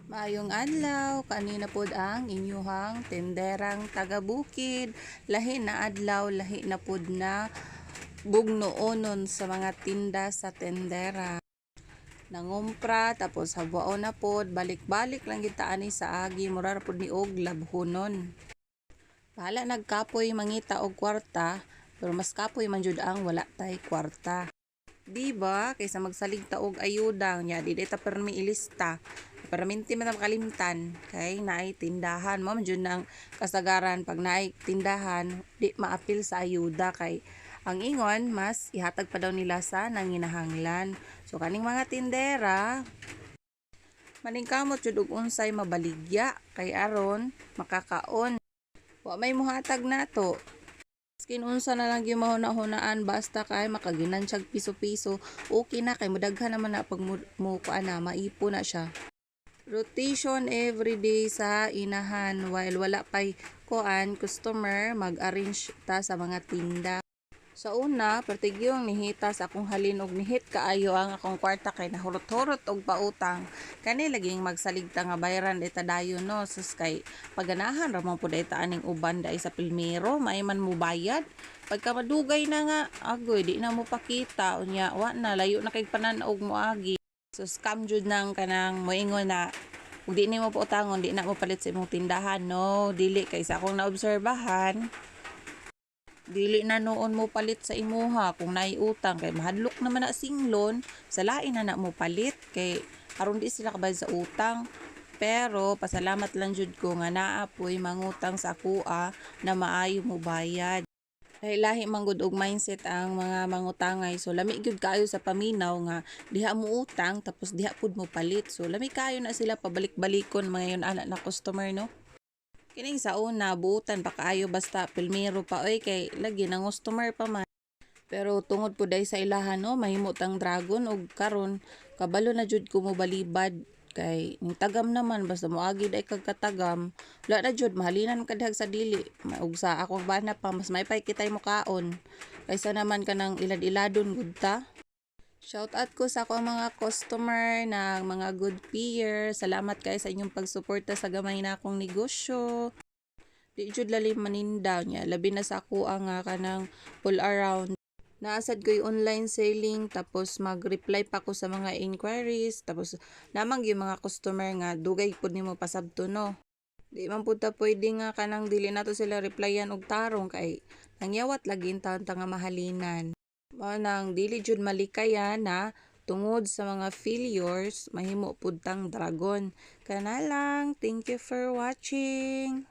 Maayong adlaw, kanina pod ang inyuhang tenderang taga-bukid. Lahi na adlaw, lahi na pod na bugnoonon sa mga tinda sa tendera. Nangumpra, tapos habwao na pod, balik-balik lang kita ani sa agi, mura pod ni og labhonon. Bahala nagkapoy mangita og kwarta, pero mas kapoy man jud ang wala tay kwarta. Diba? Kaysa magsalig ta og ayuda nya di ta permi ilista. Perminti man ta makalimtan kay naay tindahan mo man jud nang kasagaran pag naay tindahan di maapil sa ayuda kay ang ingon mas ihatag pa daw nila sa nanginahanglan. So kaning mga tindera maningkamot jud og unsay mabaligya kay aron makakaon. Wa may muhatag nato. Skin unsa na lang yung mahuna-hunaan basta kay makaginansyag piso-piso okay na kay mudaghan naman na pag mukuan na maipon na siya. Rotation everyday sa inahan while wala pay kuan customer mag-arrange ta sa mga tinda. Sa una, pertigyong nihita sa akong halin og nihit kaayo ang akong kwarta kay nahurot-hurot og pautang. Kani laging magsaligta nga bayaran dita dayon no sus kay paganahan ra man pud ita aning uban dai sa pilmero may man mo bayad. Pagka madugay na nga agoy di na mo pakita unya wa na layo na kay panan-og mo agi. So scam jud nang kanang moingon na ug di nimo pautangon di na mo palit sa imong tindahan no dili kay sa akong naobserbahan dili na noon mo palit sa imuha kung naay utang kay mahadlok naman na singlon sa lain na mo palit kay aron di sila kabayad sa utang. Pero pasalamat lang jud ko nga naapoy mangutang sa kuha na maayo mo bayad. Lahi man gud og mindset ang mga mangutangay. So lami gyud kaayo sa paminaw nga diha mo utang tapos diha pud mo palit. So lami kaayo na sila pabalik-balikon mga yon ana na customer no. Kining sa una buutan pa kaayo basta pilmero pa oy kay lagi nang customer pa man. Pero tungod po day sa ilahan no mahimo tang dragon og karon kabalo na jud ko mo balibad kay ning tagam naman basta moagi day kag katagam wala na jud mahalinan kadhag sa dili ug sa akong bana pa mas may pay kitay mo kaon kaysa naman kanang ilad-iladon gud ta. Shout out ko sa akong mga customer na mga good peer. Salamat kayo sa inyong pagsuporta sa gamay na akong negosyo. Di jud lalim manindaw niya. Labi na sa ako ang kanang pull around. Naasad ko yung online selling tapos mag-reply pa ko sa mga inquiries tapos namang yung mga customer nga dugay pud nimo pasabto no. Di man pud ta pwede nga kanang dili nato sila replyan og tarong kay nangyawat lagi taon nga mahalinan. Mao nang dili jud malikayan na tungod sa mga failures mahimo pud tang dragon. Kana lang. Thank you for watching.